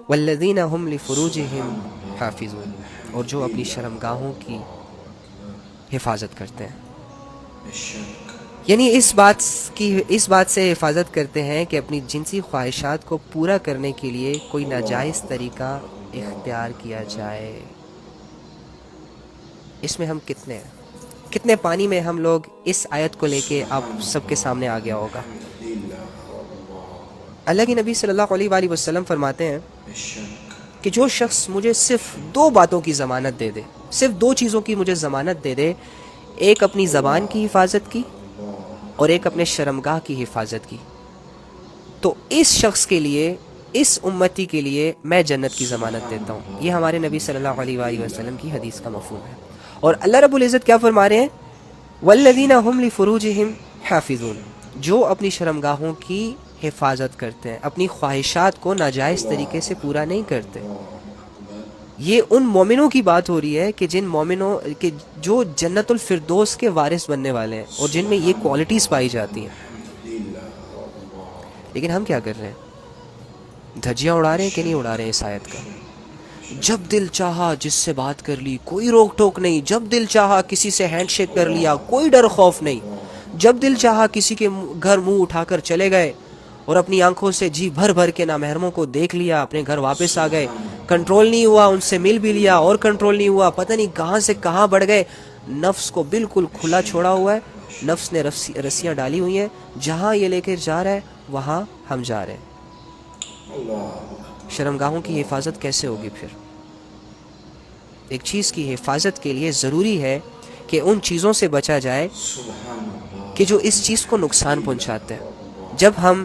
والذین هم لفروجہم حافظون، اور جو اپنی شرمگاہوں کی حفاظت کرتے ہیں، یعنی اس بات سے حفاظت کرتے ہیں کہ اپنی جنسی خواہشات کو پورا کرنے کے لیے کوئی ناجائز طریقہ اختیار کیا جائے۔ اس میں ہم کتنے پانی میں ہم لوگ اس آیت کو لے کے آپ سب کے سامنے آ گیا ہوگا۔ اللہ کے نبی صلی اللہ علیہ وآلہ وسلم فرماتے ہیں کہ جو شخص مجھے صرف دو باتوں کی ضمانت دے دے، صرف دو چیزوں کی مجھے ضمانت دے دے، ایک اپنی زبان کی حفاظت کی اور ایک اپنے شرمگاہ کی حفاظت کی، تو اس شخص کے لیے، اس امتی کے لیے میں جنت کی ضمانت دیتا ہوں۔ یہ ہمارے نبی صلی اللہ علیہ وآلہ وسلم کی حدیث کا مفہوم ہے۔ اور اللہ رب العزت کیا فرما رہے ہیں؟ والذین هم لفروجہم حافظون، جو اپنی شرمگاہوں کی حفاظت کرتے ہیں، اپنی خواہشات کو ناجائز طریقے سے پورا نہیں کرتے۔ یہ ان مومنوں کی بات ہو رہی ہے کہ جن مومنوں کہ جو جنت الفردوس کے وارث بننے والے ہیں اور جن میں یہ کوالٹیز پائی جاتی ہیں۔ لیکن ہم کیا کر رہے ہیں؟ دھجیاں اڑا رہے ہیں کہ نہیں اڑا رہے ہیں اس آیت کا؟ جب دل چاہا جس سے بات کر لی، کوئی روک ٹوک نہیں، جب دل چاہا کسی سے ہینڈ شیک کر لیا، کوئی ڈر خوف نہیں، جب دل چاہا کسی کے گھر منہ اٹھا کر چلے گئے اور اپنی آنکھوں سے جی بھر بھر کے نامحرموں کو دیکھ لیا، اپنے گھر واپس آ گئے، کنٹرول نہیں ہوا، ان سے مل بھی لیا اور کنٹرول نہیں ہوا، پتہ نہیں کہاں سے کہاں بڑھ گئے۔ نفس کو بالکل کھلا چھوڑا ہوا ہے، نفس نے رسیاں ڈالی ہوئی ہیں، جہاں یہ لے کے جا رہا ہے وہاں ہم جا رہے ہیں۔ شرمگاہوں کی حفاظت کیسے ہوگی پھر؟ ایک چیز کی حفاظت کے لیے ضروری ہے کہ ان چیزوں سے بچا جائے کہ جو اس چیز کو نقصان پہنچاتے ہیں۔ جب ہم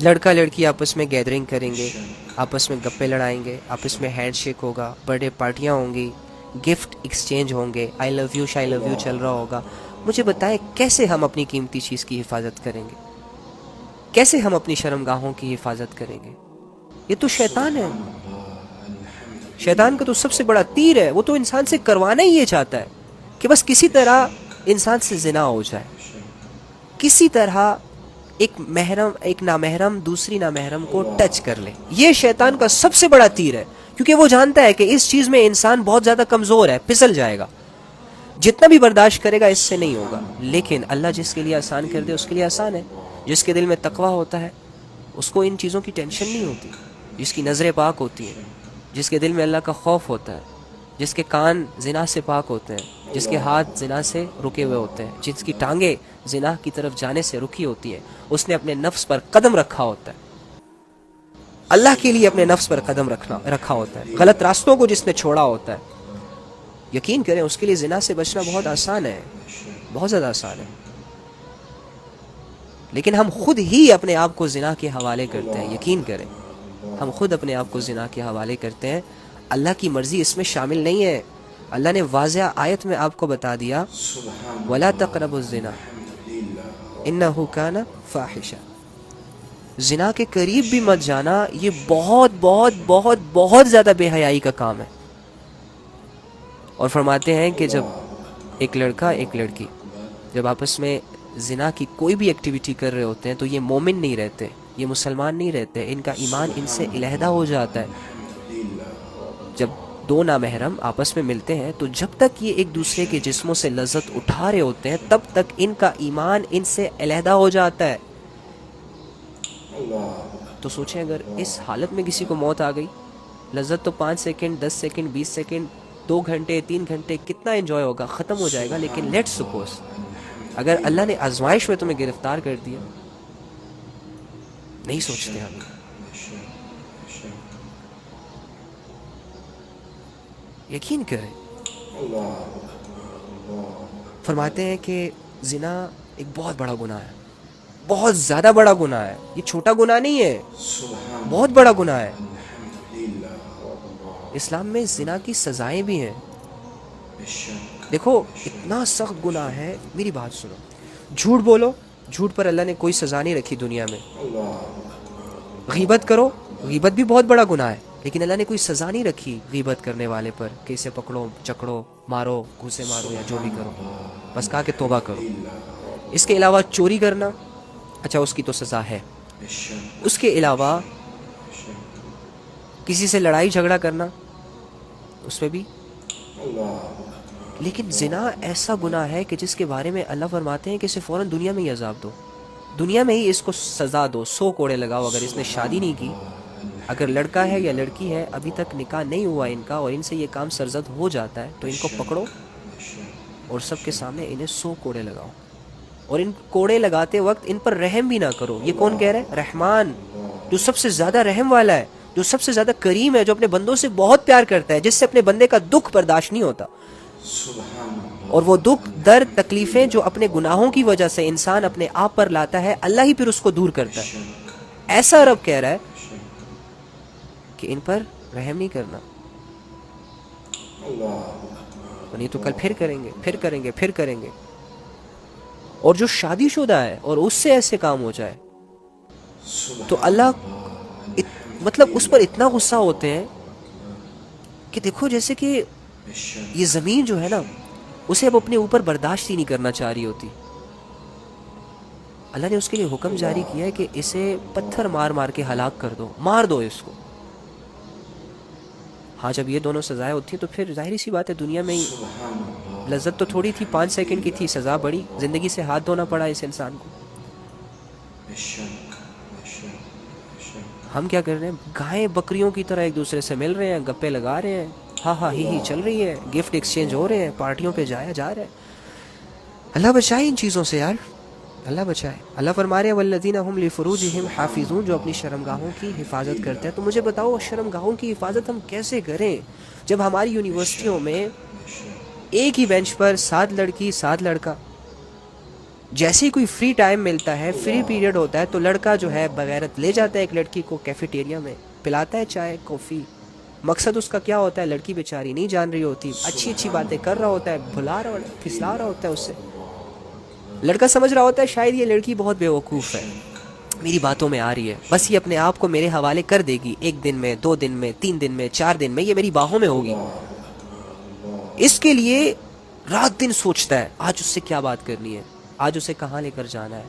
لڑکا لڑکی آپس میں گیدرنگ کریں گے، آپس میں گپے لڑائیں گے، آپس میں ہینڈ شیک ہوگا، برتھ ڈے پارٹیاں ہوں گی، گفٹ ایکسچینج ہوں گے، آئی love you shy love you چل رہا ہوگا، مجھے بتائیں کیسے ہم اپنی قیمتی چیز کی حفاظت کریں گے؟ کیسے ہم اپنی شرمگاہوں کی حفاظت کریں گے؟ یہ تو شیطان ہے، شیطان کا تو سب سے بڑا تیر ہے، وہ تو انسان سے کروانا ہی یہ چاہتا ہے کہ بس کسی طرح انسان سے زنا ہو جائے، کسی طرح ایک نامحرم دوسری نامحرم کو ٹچ کر لے۔ یہ شیطان کا سب سے بڑا تیر ہے، کیونکہ وہ جانتا ہے کہ اس چیز میں انسان بہت زیادہ کمزور ہے، پھسل جائے گا، جتنا بھی برداشت کرے گا اس سے نہیں ہوگا۔ لیکن اللہ جس کے لیے آسان کر دے اس کے لیے آسان ہے۔ جس کے دل میں تقویٰ ہوتا ہے اس کو ان چیزوں کی ٹینشن نہیں ہوتی، جس کی نظریں پاک ہوتی ہیں، جس کے دل میں اللہ کا خوف ہوتا ہے، جس کے کان زنا سے پاک ہوتے ہیں، جس کے ہاتھ زنا سے رکے ہوئے ہوتے ہیں، جس کی ٹانگیں زنا کی طرف جانے سے رکی ہوتی ہیں، اس نے اپنے نفس پر قدم رکھا ہوتا ہے، اللہ کے لیے اپنے نفس پر قدم رکھا ہوتا ہے، غلط راستوں کو جس نے چھوڑا ہوتا ہے، یقین کریں اس کے لیے زنا سے بچنا بہت آسان ہے، بہت زیادہ آسان ہے۔ لیکن ہم خود ہی اپنے آپ کو زنا کے حوالے کرتے ہیں، یقین کریں ہم خود اپنے آپ کو زنا کے حوالے کرتے ہیں۔ اللہ کی مرضی اس میں شامل نہیں ہے۔ اللہ نے واضح آیت میں آپ کو بتا دیا وَلَا تَقْرَبُوا الزِّنَا إِنَّهُ كَانَ فَاحِشًا، زنا کے قریب بھی مت جانا، یہ بہت بہت بہت بہت زیادہ بے حیائی کا کام ہے۔ اور فرماتے ہیں کہ جب ایک لڑکا ایک لڑکی جب آپس میں زنا کی کوئی بھی ایکٹیویٹی کر رہے ہوتے ہیں تو یہ مومن نہیں رہتے، یہ مسلمان نہیں رہتے، ان کا ایمان ان سے علیحدہ ہو جاتا ہے۔ جب دو نامحرم آپس میں ملتے ہیں تو جب تک یہ ایک دوسرے کے جسموں سے لذت اٹھا رہے ہوتے ہیں تب تک ان کا ایمان ان سے علیحدہ ہو جاتا ہے۔ تو سوچیں اگر اس حالت میں کسی کو موت آ گئی، لذت تو 5 سیکنڈ 10 سیکنڈ 20 سیکنڈ 2 گھنٹے 3 گھنٹے کتنا انجوائے ہوگا، ختم ہو جائے گا۔ لیکن لیٹس سپوز اگر اللہ نے آزمائش میں تمہیں گرفتار کر دیا، نہیں سوچتے ہم۔ یقین کریں، فرماتے ہیں کہ زنا ایک بہت بڑا گناہ ہے، بہت زیادہ بڑا گناہ ہے، یہ چھوٹا گناہ نہیں ہے، بہت بڑا گناہ ہے۔ اسلام میں زنا کی سزائیں بھی ہیں۔ دیکھو اتنا سخت گناہ ہے، میری بات سنو، جھوٹ بولو، جھوٹ پر اللہ نے کوئی سزا نہیں رکھی دنیا میں۔ غیبت کرو، غیبت بھی بہت بڑا گناہ ہے، لیکن اللہ نے کوئی سزا نہیں رکھی غیبت کرنے والے پر کہ اسے پکڑو چکڑو مارو گھوسے مارو یا جو بھی کرو، بس کہا کہ توبہ کرو۔ اس کے علاوہ چوری کرنا، اچھا اس کی تو سزا ہے۔ اس کے علاوہ کسی سے لڑائی جھگڑا کرنا اس میں بھی. لیکن زنا ایسا گناہ ہے کہ جس کے بارے میں اللہ فرماتے ہیں کہ اسے فوراً دنیا میں ہی عذاب دو, دنیا میں ہی اس کو سزا دو, 100 کوڑے لگاؤ. اگر اس نے شادی نہیں کی, اگر لڑکا ہے یا لڑکی ہے, ابھی تک نکاح نہیں ہوا ان کا, اور ان سے یہ کام سرزد ہو جاتا ہے, تو ان کو پکڑو اور سب کے سامنے انہیں 100 کوڑے لگاؤ. اور ان کوڑے لگاتے وقت ان پر رحم بھی نہ کرو. یہ کون کہہ رہا ہے؟ رحمان, جو سب سے زیادہ رحم والا ہے, جو سب سے زیادہ کریم ہے, جو اپنے بندوں سے بہت پیار کرتا ہے, جس سے اپنے بندے کا دکھ برداشت نہیں ہوتا. اور وہ دکھ, درد, تکلیفیں جو اپنے گناہوں کی وجہ سے انسان اپنے آپ پر لاتا ہے, اللہ ہی پھر اس کو دور کرتا ہے. ایسا رب کہہ رہا ہے کہ ان پر رحم نہیں کرنا, نہیں تو کل پھر کریں گے, پھر کریں گے, پھر کریں گے. اور جو شادی شدہ ہے اور اس سے ایسے کام ہو جائے تو اللہ مطلب اس پر اتنا غصہ ہوتے ہیں کہ دیکھو جیسے کہ یہ زمین جو ہے نا, اسے اب اپنے اوپر برداشت ہی نہیں کرنا چاہ رہی ہوتی. اللہ نے اس کے لیے حکم جاری کیا ہے کہ اسے پتھر مار مار کے ہلاک کر دو, مار دو اس کو. ہاں جب یہ دونوں سزائیں ہوتی ہیں تو پھر ظاہری سی بات ہے دنیا میں ہی لذت تو تھوڑی تھی, 5 سیکنڈ کی تھی, سزا بڑی, زندگی سے ہاتھ دھونا پڑا اس انسان کو. ہم کیا کر رہے ہیں؟ گائیں بکریوں کی طرح ایک دوسرے سے مل رہے ہیں, گپے لگا رہے ہیں, ہاں ہاں ہی چل رہی ہے, گفٹ ایکسچینج ہو رہے ہیں, پارٹیوں پہ جایا جا رہا ہے. اللہ بچائے ان چیزوں سے یار, اللہ بچائے. اللہ فرما رہے ہیں والذین هم لفروجہم حافظون, جو اپنی شرمگاہوں کی حفاظت کرتے ہیں. تو مجھے بتاؤ شرمگاہوں کی حفاظت ہم کیسے کریں جب ہماری یونیورسٹیوں میں ایک ہی بینچ پر 7 لڑکی 7 لڑکا, جیسے ہی کوئی فری ٹائم ملتا ہے, فری پیریڈ ہوتا ہے, تو لڑکا جو ہے بغیرت لے جاتا ہے ایک لڑکی کو کیفیٹیریا میں, پلاتا ہے چائے کافی. مقصد اس کا کیا ہوتا ہے؟ لڑکی بیچاری نہیں جان رہی ہوتی, اچھی اچھی باتیں کر رہا ہوتا ہے, بھلا رہا ہوتا ہے, پھسلا رہا ہوتا ہے اس سے. لڑکا سمجھ رہا ہوتا ہے شاید یہ لڑکی بہت بیوقوف ہے, میری باتوں میں آ رہی ہے, بس یہ اپنے آپ کو میرے حوالے کر دے گی, 1 دن میں, 2 دن میں, 3 دن میں, 4 دن میں یہ میری باہوں میں ہوگی. اس کے لیے رات دن سوچتا ہے آج اس سے کیا بات کرنی ہے, آج اسے کہاں لے کر جانا ہے,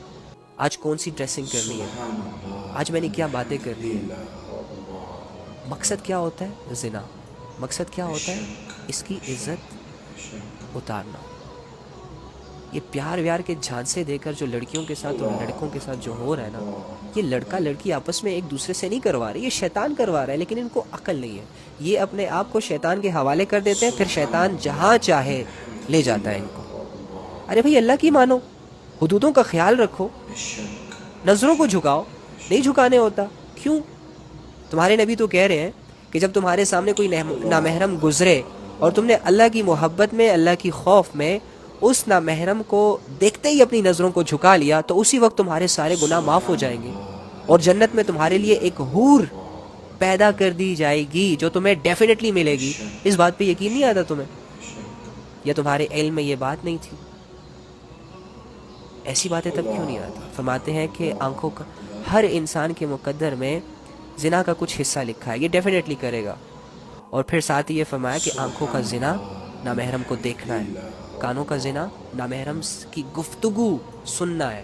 آج کون سی ڈریسنگ کرنی ہے, آج میں نے کیا باتیں کرنی ہے. مقصد کیا ہوتا ہے؟ زنا. مقصد کیا ہوتا ہے؟ اس کی عزت اتارنا. یہ پیار ویار کے جھانسے دے کر جو لڑکیوں کے ساتھ اور لڑکوں کے ساتھ جو ہو رہا ہے نا, یہ لڑکا لڑکی آپس میں ایک دوسرے سے نہیں کروا رہے, یہ شیطان کروا رہا ہے. لیکن ان کو عقل نہیں ہے, یہ اپنے آپ کو شیطان کے حوالے کر دیتے ہیں, پھر شیطان جہاں چاہے لے جاتا ہے ان کو. ارے بھائی اللہ کی مانو, حدودوں کا خیال رکھو, نظروں کو جھکاؤ, نہیں جھکانے ہوتا. کیوں؟ تمہارے نبی تو کہہ رہے ہیں کہ جب تمہارے سامنے کوئی نامحرم گزرے اور تم نے اللہ کی محبت میں, اللہ کی خوف میں اس نامحرم کو دیکھتے ہی اپنی نظروں کو جھکا لیا, تو اسی وقت تمہارے سارے گناہ معاف ہو جائیں گے, اور جنت میں تمہارے لیے ایک حور پیدا کر دی جائے گی جو تمہیں ڈیفینیٹلی ملے گی. اس بات پہ یقین نہیں آتا تمہیں؟ یا تمہارے علم میں یہ بات نہیں تھی؟ ایسی باتیں تب کیوں نہیں آتی؟ فرماتے ہیں کہ آنکھوں کا, ہر انسان کے مقدر میں زنا کا کچھ حصہ لکھا ہے, یہ ڈیفینیٹلی کرے گا. اور پھر ساتھ ہی یہ فرمایا کہ آنکھوں کا زنا نامحرم کو دیکھنا ہے, کانوں کا زنا نامحرم کی گفتگو سننا ہے,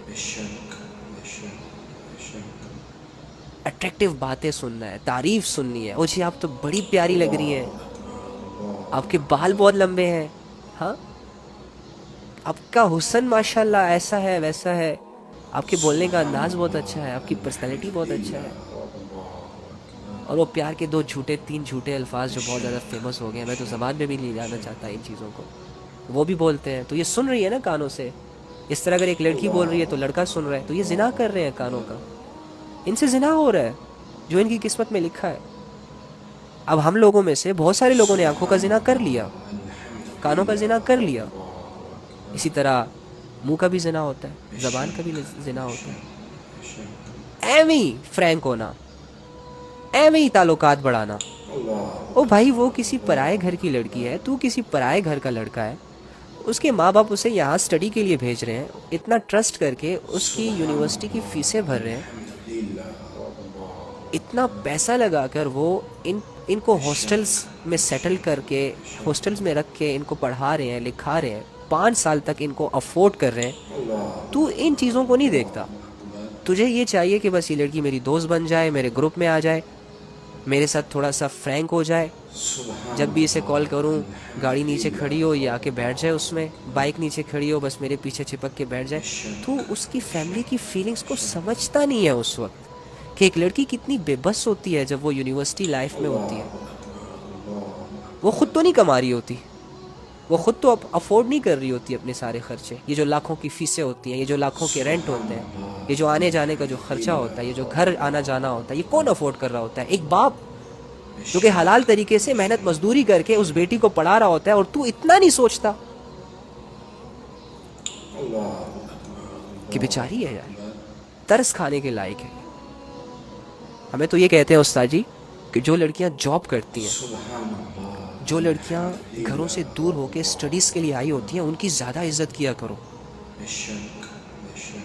اٹریکٹیو باتیں سننا ہے, تعریف سننی ہے. او جی آپ تو بڑی پیاری لگ رہی ہیں, آپ کے بال بہت لمبے ہیں, ہاں آپ کا حسن ماشاءاللہ ایسا ہے ویسا ہے, آپ کے بولنے کا انداز بہت اچھا ہے, آپ کی پرسنالٹی بہت اچھا ہے. اور وہ پیار کے 3 جھوٹے الفاظ جو بہت زیادہ فیمس ہو گئے ہیں, میں تو زبان میں بھی نہیں لانا چاہتا ان چیزوں کو, وہ بھی بولتے ہیں. تو یہ سن رہی ہے نا کانوں سے, اس طرح اگر ایک لڑکی بول رہی ہے تو لڑکا سن رہا ہے, تو یہ زنا کر رہے ہیں کانوں کا, ان سے زنا ہو رہا ہے جو ان کی قسمت میں لکھا ہے. اب ہم لوگوں میں سے بہت سارے لوگوں نے آنکھوں کا زنا کر لیا, کانوں کا زنا کر لیا. اسی طرح منہ کا بھی زنا ہوتا ہے, زبان کا بھی زنا ہوتا ہے. ایویں ہی فرینک ہونا, ایویں ہی تعلقات بڑھانا. او بھائی وہ کسی پرائے گھر کی لڑکی ہے, تو کسی پرائے گھر کا لڑکا ہے, اس کے ماں باپ اسے یہاں اسٹڈی کے لیے بھیج رہے ہیں, اتنا ٹرسٹ کر کے اس کی یونیورسٹی کی فیسیں بھر رہے ہیں, اتنا پیسہ لگا کر وہ ان کو ہاسٹلز میں سیٹل کر کے, ہاسٹلز میں رکھ کے ان کو پڑھا رہے ہیں, لکھا رہے ہیں, 5 سال تک ان کو افورڈ کر رہے ہیں. تو ان چیزوں کو نہیں دیکھتا, تجھے یہ چاہیے کہ بس یہ لڑکی میری دوست بن جائے, میرے گروپ میں آ جائے, میرے ساتھ تھوڑا سا فرینک ہو جائے، جب بھی اسے کال کروں گاڑی نیچے کھڑی ہو یہ آ کے بیٹھ جائے، اس میں بائک نیچے کھڑی ہو بس میرے پیچھے چپک کے بیٹھ جائے. تو اس کی فیملی کی فیلنگس کو سمجھتا نہیں ہے اس وقت کہ ایک لڑکی کتنی بے بس ہوتی ہے جب وہ یونیورسٹی لائف میں ہوتی ہے. وہ خود تو نہیں کما رہی ہوتی، وہ خود تو افورڈ نہیں کر رہی ہوتی اپنے سارے خرچے. یہ جو لاکھوں کی فیسیں ہوتی ہیں، یہ جو لاکھوں کے رینٹ ہوتے ہیں، یہ جو آنے جانے کا جو خرچہ ہوتا ہے، یہ جو گھر آنا جانا ہوتا ہے، یہ کون افورڈ کر رہا ہوتا ہے؟ ایک باپ جو کہ حلال طریقے سے محنت مزدوری کر کے اس بیٹی کو پڑھا رہا ہوتا ہے. اور تو اتنا نہیں سوچتا کہ بیچاری ہے یار، ترس کھانے کے لائق ہے. ہمیں تو یہ کہتے ہیں استاد جی کہ جو لڑکیاں جاب کرتی ہیں، جو لڑکیاں گھروں سے دور ہو کے اسٹڈیز کے لیے آئی ہوتی ہیں، ان کی زیادہ عزت کیا کرو،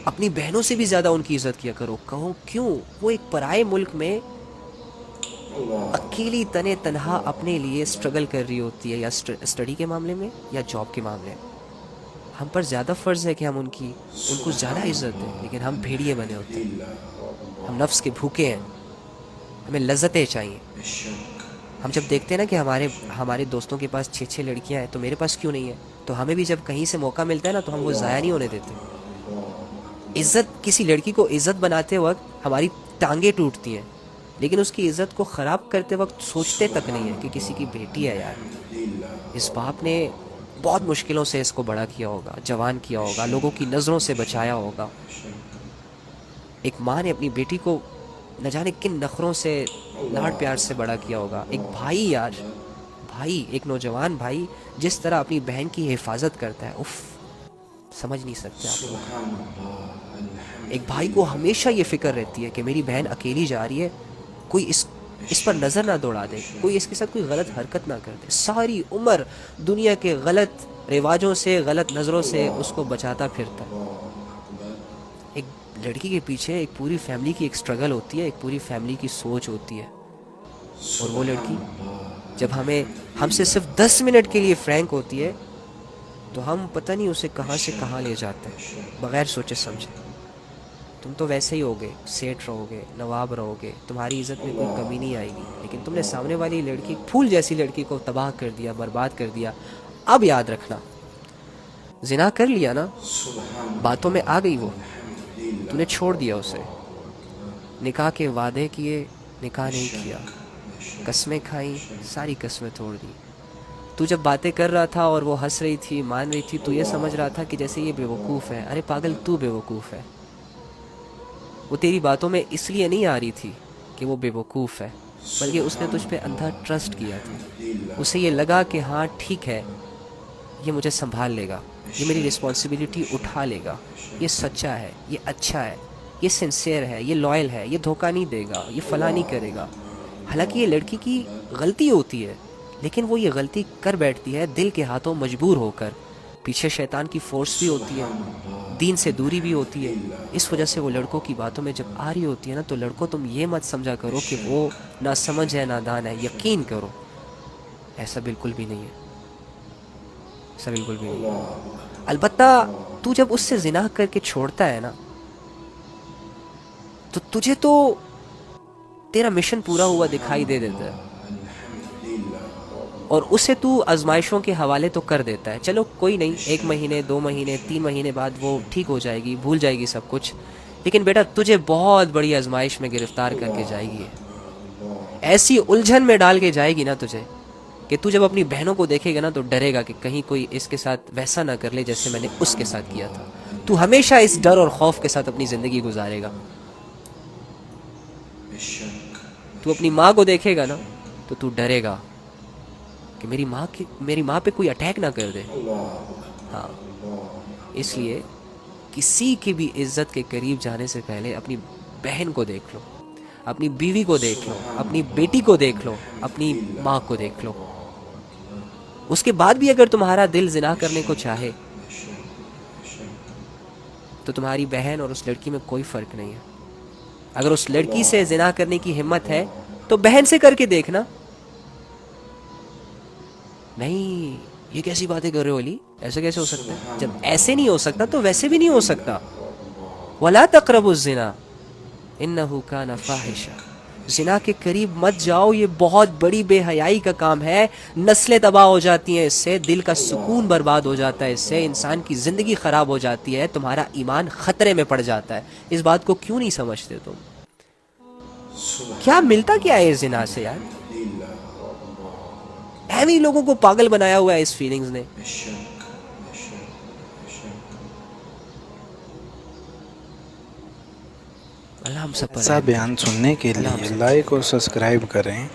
اپنی بہنوں سے بھی زیادہ ان کی عزت کیا کرو. کہو کیوں؟ وہ ایک پرائے ملک میں اکیلی تنے تنہا اپنے لیے اسٹرگل کر رہی ہوتی ہے، یا اسٹڈی کے معاملے میں یا جاب کے معاملے میں. ہم پر زیادہ فرض ہے کہ ہم ان کو زیادہ عزت دیں، لیکن ہم بھیڑیے بنے ہوتے ہیں، ہم نفس کے بھوکے ہیں، ہمیں لذتیں چاہیے. ہم جب دیکھتے ہیں نا کہ ہمارے دوستوں کے پاس 6 لڑکیاں ہیں تو میرے پاس کیوں نہیں ہے، تو ہمیں بھی جب کہیں سے موقع ملتا ہے نا تو ہم وہ ضائع نہیں ہونے دیتے. عزت، کسی لڑکی کو عزت بناتے وقت ہماری ٹانگیں ٹوٹتی ہیں، لیکن اس کی عزت کو خراب کرتے وقت سوچتے تک نہیں ہے کہ کسی کی بیٹی ہے یار. اس باپ نے بہت مشکلوں سے اس کو بڑا کیا ہوگا، جوان کیا ہوگا، لوگوں کی نظروں سے بچایا ہوگا. ایک ماں نے اپنی بیٹی کو نہ جانے کن نخروں سے لاڈ پیار سے بڑا کیا ہوگا. ایک بھائی یار، بھائی، ایک نوجوان بھائی جس طرح اپنی بہن کی حفاظت کرتا ہے، اف، سمجھ نہیں سکتے آپ لوگ. ایک بھائی کو ہمیشہ یہ فکر رہتی ہے کہ میری بہن اکیلی جا رہی ہے، کوئی اس پر نظر نہ دوڑا دے، کوئی اس کے ساتھ کوئی غلط حرکت نہ کر دے. ساری عمر دنیا کے غلط رواجوں سے، غلط نظروں سے اس کو بچاتا پھرتا ہے. ایک لڑکی کے پیچھے ایک پوری فیملی کی ایک سٹرگل ہوتی ہے، ایک پوری فیملی کی سوچ ہوتی ہے. اور وہ لڑکی جب ہم سے صرف 10 منٹ کے لیے فرینک ہوتی ہے تو ہم پتہ نہیں اسے کہاں سے کہاں لے جاتے ہیں بغیر سوچے سمجھے. تم تو ویسے ہی ہوگے، سیٹ رہو گے، نواب رہو گے، تمہاری عزت میں کوئی کمی نہیں آئے گی، لیکن تم نے سامنے والی لڑکی، پھول جیسی لڑکی کو تباہ کر دیا، برباد کر دیا. اب یاد رکھنا، زنا کر لیا نا، باتوں میں آ گئی وہ، تو نے چھوڑ دیا اسے. نکاح کے وعدے کیے، نکاح نہیں کیا، قسمیں کھائیں، ساری قسمیں توڑ دی. تو جب باتیں کر رہا تھا اور وہ ہنس رہی تھی، مان رہی تھی، تو یہ سمجھ رہا تھا کہ جیسے یہ بیوقوف ہے. ارے پاگل، تو بیوقوف ہے. وہ تیری باتوں میں اس لیے نہیں آ رہی تھی کہ وہ بیوقوف ہے، بلکہ اس نے تجھ پہ اندھا ٹرسٹ کیا تھا. اسے یہ لگا کہ ہاں ٹھیک ہے، یہ مجھے سنبھال لے گا، یہ میری رسپانسبلٹی اٹھا لے گا، یہ سچا ہے، یہ اچھا ہے، یہ سنسیئر ہے، یہ لائل ہے، یہ دھوکہ نہیں دے گا، یہ فلاں نہیں کرے گا. حالانکہ یہ لڑکی کی غلطی ہوتی ہے، لیکن وہ یہ غلطی کر بیٹھتی ہے دل کے ہاتھوں مجبور ہو کر. پیچھے شیطان کی فورس بھی ہوتی ہے، دین سے دوری بھی ہوتی ہے. اس وجہ سے وہ لڑکوں کی باتوں میں جب آ رہی ہوتی ہے نا، تو لڑکوں تم یہ مت سمجھا کرو کہ وہ نہ سمجھ ہے، نہ دان ہے. یقین کرو ایسا بالکل بھی نہیں ہے، ایسا بالکل بھی نہیں ہے. البتہ تو جب اس سے زنا کر کے چھوڑتا ہے نا، تو تجھے تو تیرا مشن پورا ہوا دکھائی دے دیتا ہے، اور اسے تو آزمائشوں کے حوالے تو کر دیتا ہے. چلو کوئی نہیں، 1 مہینے، 2 مہینے، 3 مہینے بعد وہ ٹھیک ہو جائے گی، بھول جائے گی سب کچھ. لیکن بیٹا تجھے بہت بڑی آزمائش میں گرفتار کر کے جائے گی، ایسی الجھن میں ڈال کے جائے گی نا تجھے کہ تو جب اپنی بہنوں کو دیکھے گا نا تو ڈرے گا کہ کہیں کوئی اس کے ساتھ ویسا نہ کر لے جیسے میں نے اس کے ساتھ کیا تھا. تو ہمیشہ اس ڈر اور خوف کے ساتھ اپنی زندگی گزارے گا. تو اپنی ماں کو دیکھے گا نا تو تو ڈرے گا کہ میری ماں پہ کوئی اٹیک نہ کر دے. ہاں، اس لیے کسی کی بھی عزت کے قریب جانے سے پہلے اپنی بہن کو دیکھ لو، اپنی بیوی کو دیکھ لو، اپنی بیٹی کو دیکھ لو، اپنی ماں کو دیکھ لو. اس کے بعد بھی اگر تمہارا دل زنا کرنے کو چاہے تو تمہاری بہن اور اس لڑکی میں کوئی فرق نہیں ہے. اگر اس لڑکی سے زنا کرنے کی ہمت ہے تو بہن سے کر کے دیکھنا. نہیں، یہ کیسی باتیں کر رہے ہو علی، ایسے کیسے ہو سکتا ہے؟ جب ایسے نہیں ہو سکتا تو ویسے بھی نہیں ہو سکتا. وَلَا تَقْرَبُوا الزِّنَا إِنَّهُ كَانَ فَاحِشًا. زنا کے قریب مت جاؤ، یہ بہت بڑی بے حیائی کا کام ہے، نسلیں تباہ ہو جاتی ہیں اس سے، دل کا سکون برباد ہو جاتا ہے اس سے، انسان کی زندگی خراب ہو جاتی ہے، تمہارا ایمان خطرے میں پڑ جاتا ہے. اس بات کو کیوں نہیں سمجھتے تم؟ کیا ملتا کیا ہے اس زنا سے یار؟ ایویں لوگوں کو پاگل بنایا ہوا ہے اس فیلنگز نے. اللہ ہم سب پر ایسا رحم بیان کرے. سننے کے اللہ ہم لیے سب پر لائک اور سبسکرائب کریں.